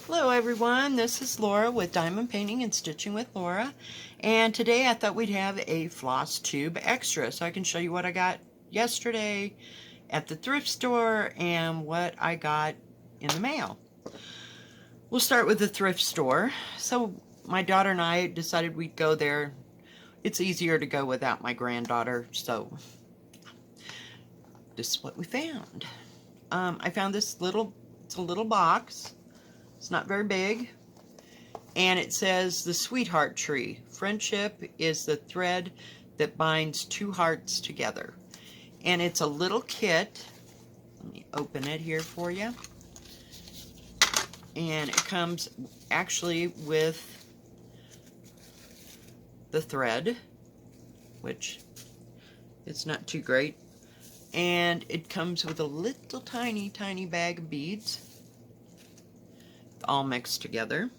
Hello everyone, this is Laura with Diamond Painting and Stitching with Laura, and today I thought we'd have a Flosstube extra so I can show you what I got yesterday at the thrift store and what I got in the mail. We'll start with the thrift store. So my daughter and I decided we'd go there. It's easier to go without my granddaughter, so this is what we found. I found this it's a little box. It's not very big, and it says the sweetheart tree. Friendship is the thread that binds two hearts together. And it's a little kit. Let me open it here for you. And it comes actually with the thread, which it's not too great. And it comes with a little tiny bag of beads, all mixed together.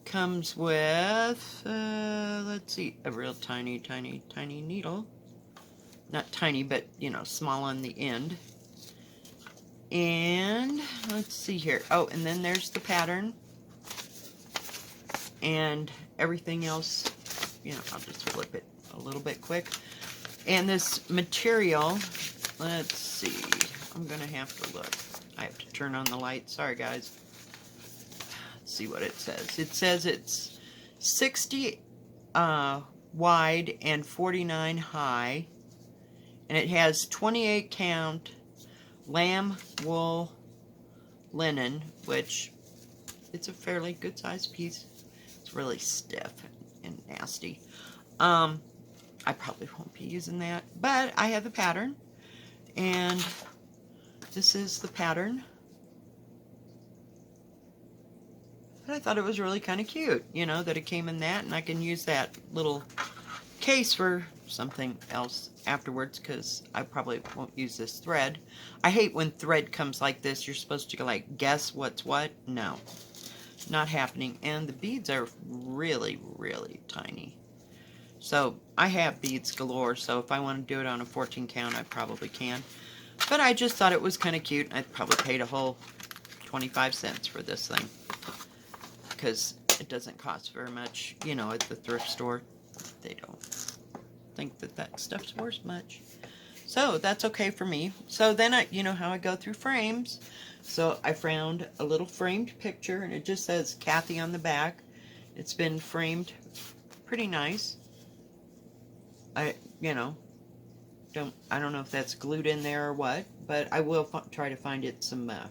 Comes with, let's see, a real tiny needle. Not tiny, but, you know, small on the end. And, let's see here. Oh, and then there's the pattern. And everything else, you know, I'll just flip it a little bit quick. And this material, let's see, I'm going to have to look. I have to turn on the light. Sorry, guys. See what it says. It says it's 60 wide and 49 high, and it has 28 count lamb wool linen, which it's a fairly good sized piece. It's really stiff and nasty. I probably won't be using that, but I have the pattern, and this is the pattern. But I thought it was really kind of cute, you know, that it came in that, and I can use that little case for something else afterwards, because I probably won't use this thread. I hate when thread comes like this. You're supposed to, like, guess what's what. No, not happening. And the beads are really tiny. So I have beads galore, so if I want to do it on a 14 count, I probably can. But I just thought it was kind of cute. I probably paid a whole 25 cents for this thing, because it doesn't cost very much, you know, at the thrift store. They don't think that that stuff's worth much. So that's okay for me. So then you know how I go through frames. So I found a little framed picture, and it just says Kathy on the back. It's been framed pretty nice. I don't know if that's glued in there or what, but I will try to find it some a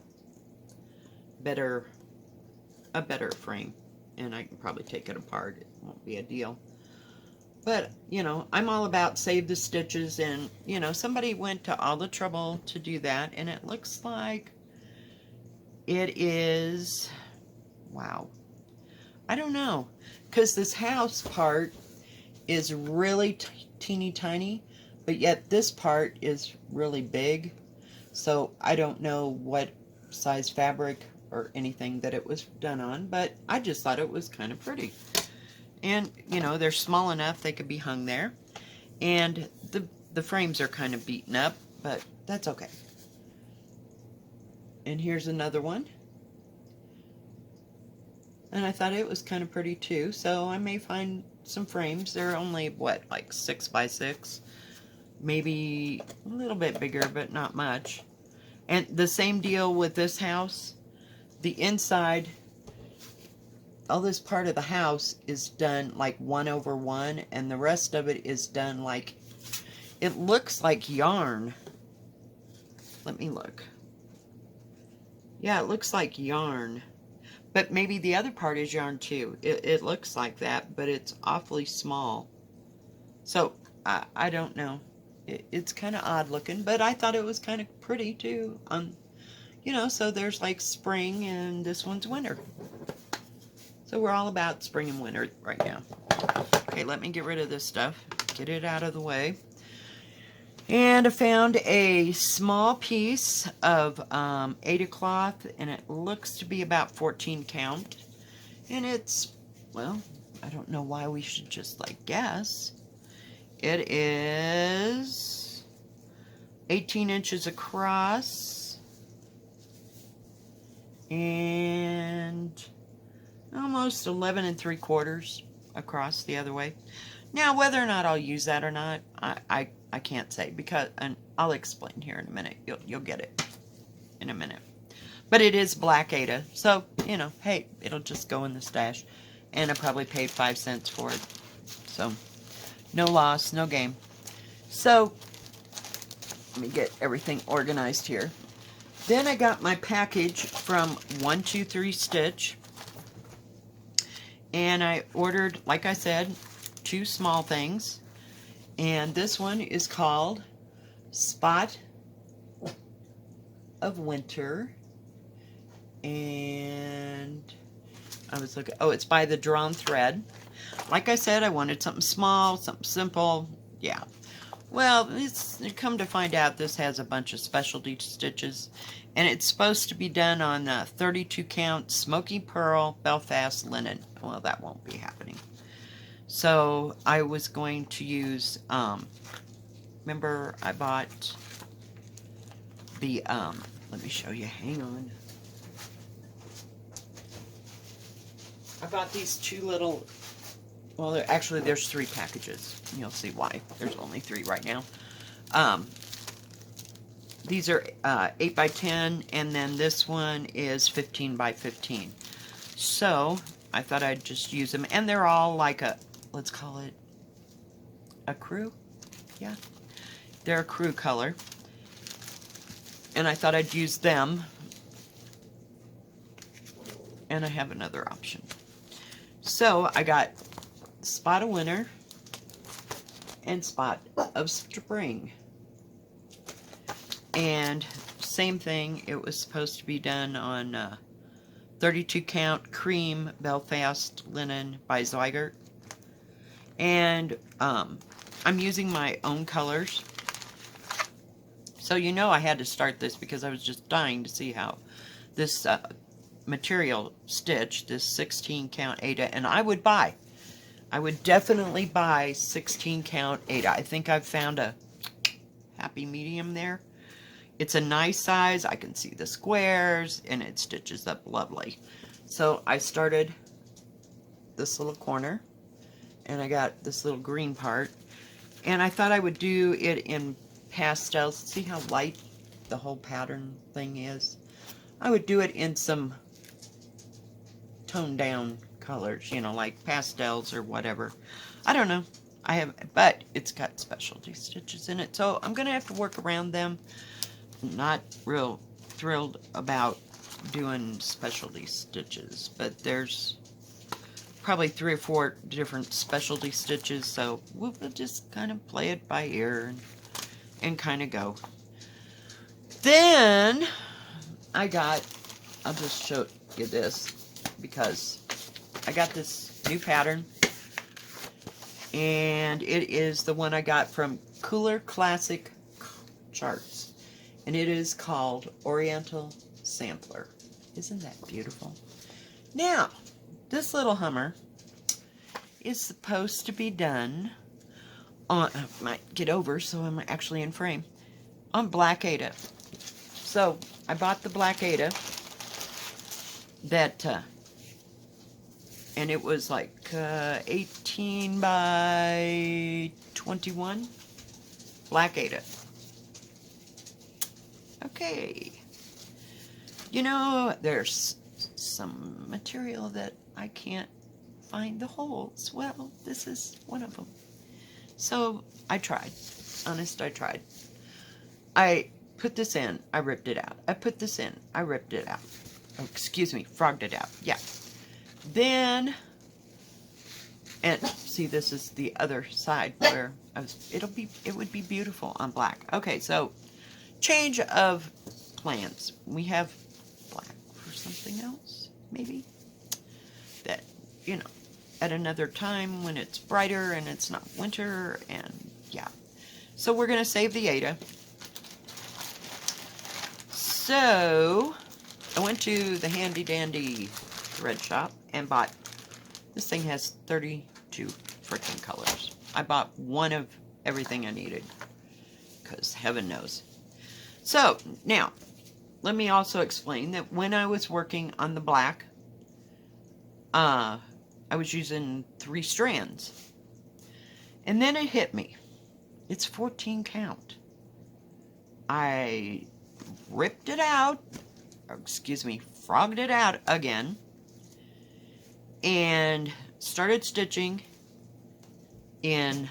better frame, and I can probably take it apart. It won't be a deal. But, you know, I'm all about save the stitches, and, you know, somebody went to all the trouble to do that, and it looks like it is, wow, I don't know, because this house part is really teeny tiny, but yet this part is really big, so I don't know what size fabric or anything that it was done on, but I just thought it was kind of pretty. And, you know, they're small enough they could be hung there. And the frames are kind of beaten up, but that's okay. And here's another one. And I thought it was kind of pretty too, so I may find some frames. They're only, what, like 6 by 6? Maybe a little bit bigger, but not much. And the same deal with this house. The inside, all this part of the house is done like 1/1, and the rest of it is done like, it looks like yarn. Let me look. Yeah, it looks like yarn. But maybe the other part is yarn too. It looks like that, but it's awfully small. So, I don't know. It's kind of odd looking, but I thought it was kind of pretty too. You know, so there's like spring, and this one's winter. So we're all about spring and winter right now. Okay, let me get rid of this stuff. Get it out of the way. And I found a small piece of Ada cloth, and it looks to be about 14 count. And it's, well, I don't know why we should just like guess. It is 18 inches across and almost 11 3/4 across the other way. Now, whether or not I'll use that or not, I can't say, because, and I'll explain here in a minute. You'll get it in a minute. But it is black Ada, so, you know, hey, it'll just go in the stash. And I probably paid 5 cents for it. So, no loss, no gain. So, let me get everything organized here. Then I got my package from 123 Stitch. And I ordered, like I said, 2 small things. And this one is called Spot of Winter. And I was looking, oh, it's by the Drawn Thread. Like I said, I wanted something small, something simple. Yeah. Well, it's come to find out this has a bunch of specialty stitches. And it's supposed to be done on 32 count Smoky Pearl Belfast linen. Well, that won't be happening. So I was going to use, remember I bought the, let me show you, hang on. I bought these 2 little, well, actually there's 3 packages. You'll see why. There's only 3 right now. These are 8 by 10, and then this one is 15 by 15. So I thought I'd just use them, and they're all like a, let's call it a crew. Yeah, they're a crew color, and I thought I'd use them. And I have another option. So I got Spot of Winter and Spot of Spring. And same thing, it was supposed to be done on 32 count cream Belfast linen by Zweigert. And I'm using my own colors. So you know I had to start this because I was just dying to see how this material stitch, this 16 count Ada, and I would definitely buy 16 count Ada. I think I've found a happy medium there. It's a nice size. I can see the squares, and it stitches up lovely. So I started this little corner, and I got this little green part, and I thought I would do it in pastels. See how light the whole pattern thing is? I would do it in some toned down colors, you know, like pastels or whatever. I don't know. But it's got specialty stitches in it, so I'm going to have to work around them. I'm not real thrilled about doing specialty stitches, but there's probably 3 or 4 different specialty stitches, so we'll just kind of play it by ear and kind of go. Then I'll just show you this, because I got this new pattern, and it is the one I got from Cooler Classic Charts, and it is called Oriental Sampler. Isn't that beautiful? Now, this little Hummer is supposed to be done on, I might get over so I'm actually in frame, on black Ada. So I bought the black Ada that, and it was like 18 by 21 black Ada. Okay. You know, there's some material that I can't find the holes. Well, this is one of them. So I tried. Honest, I tried. I put this in, I ripped it out. I put this in, I ripped it out. Oh, excuse me, frogged it out. Yeah. Then, and see, this is the other side where it would be beautiful on black. Okay, so change of plans. We have black for something else, maybe. That, you know, at another time when it's brighter and it's not winter, and yeah. So we're going to save the Ada. So I went to the handy dandy thread shop and bought, this thing has 32 freaking colors. I bought one of everything I needed, because heaven knows. So now let me also explain that when I was working on the black, I was using 3 strands. And then it hit me. It's 14 count. I ripped it out, or excuse me, frogged it out again, and started stitching in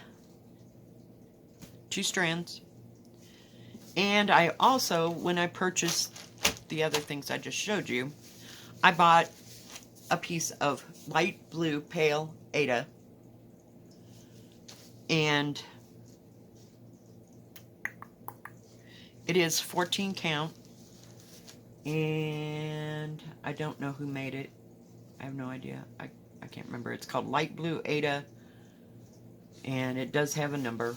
2 strands. And I also, when I purchased the other things I just showed you, I bought a piece of light blue pale Aida, and it is 14 count, and I don't know who made it. I have no idea. I can't remember. It's called light blue Aida, and it does have a number.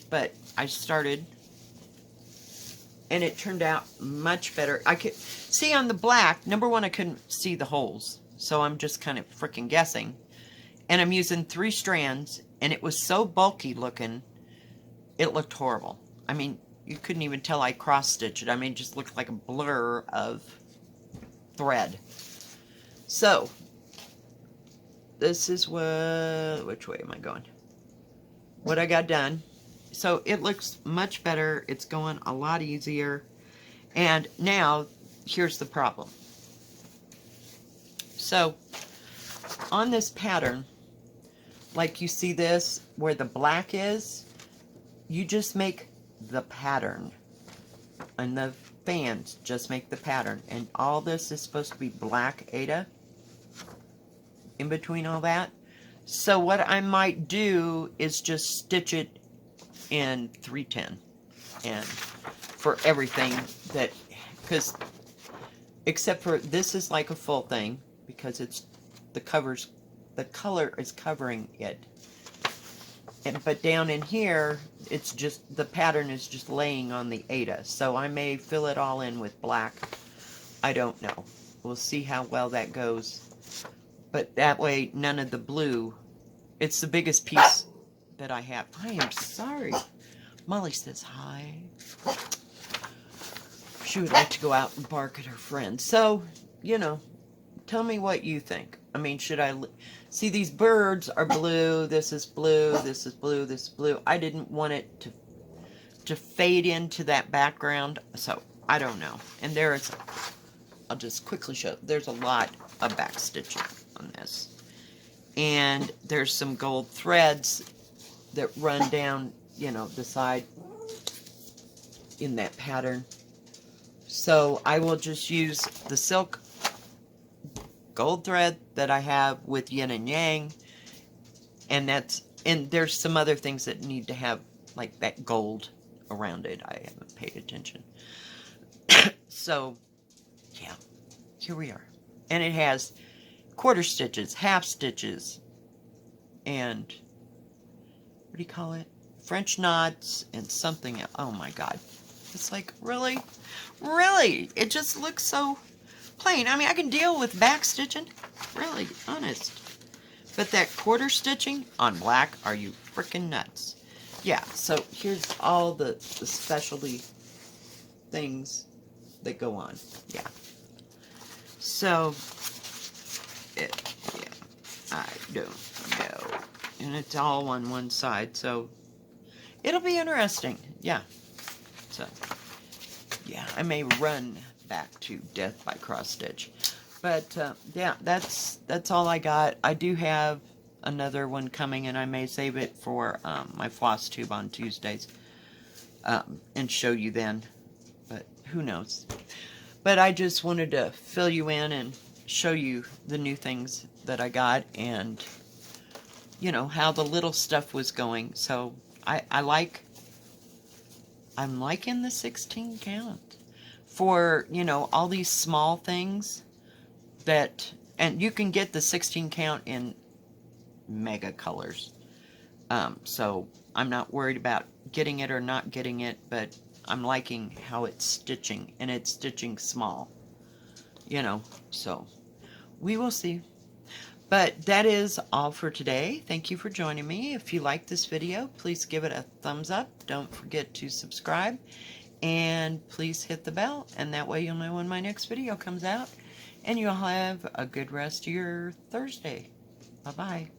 But I started, and it turned out much better. I could see on the black, number one, I couldn't see the holes, so I'm just kind of freaking guessing. And I'm using 3 strands, and it was so bulky looking, it looked horrible. I mean, you couldn't even tell I cross-stitched it. I mean, it just looked like a blur of thread. So, this is which way am I going? What I got done. So, it looks much better. It's going a lot easier. And now, here's the problem. So, on this pattern, like you see this, where the black is, you just make the pattern. And the fans just make the pattern. And all this is supposed to be black Aida in between all that. So what I might do is just stitch it in 310. And for everything that, because except for this is like a full thing, because it's the color is covering it. But down in here, it's just, the pattern is just laying on the Aida. So I may fill it all in with black. I don't know. We'll see how well that goes. But that way, none of the blue, it's the biggest piece that I have. I am sorry. Molly says hi. She would like to go out and bark at her friends. So, you know, tell me what you think. I mean, should I... See, these birds are blue. This is blue. This is blue. This is blue. I didn't want it to fade into that background. So, I don't know. And there is... I'll just quickly show. There's a lot of back stitching on this. And there's some gold threads that run down, you know, the side in that pattern. So, I will just use the silk gold thread that I have with yin and yang, and there's some other things that need to have like that gold around it. I haven't paid attention. So yeah, here we are, and it has quarter stitches, half stitches, and what do you call it, French knots, and something else. Oh my god, it's like, really it just looks so plain. I mean, I can deal with back stitching, really, honest. But that quarter stitching on black, are you freaking nuts? Yeah, so here's all the specialty things that go on. Yeah. So, yeah, I don't know. And it's all on one side, so it'll be interesting. Yeah. So, yeah, I may run back to death by cross stitch, but yeah, that's all I got. I do have another one coming, and I may save it for my Flosstube on Tuesdays and show you then, but who knows. But I just wanted to fill you in and show you the new things that I got, and you know how the little stuff was going. So I'm liking the 16 count. For, you know, all these small things that, and you can get the 16 count in mega colors. So I'm not worried about getting it or not getting it, but I'm liking how it's stitching, and it's stitching small, you know, so we will see. But that is all for today. Thank you for joining me. If you like this video, please give it a thumbs up. Don't forget to subscribe. And please hit the bell, and that way you'll know when my next video comes out. and you'll have a good rest of your Thursday. Bye-bye.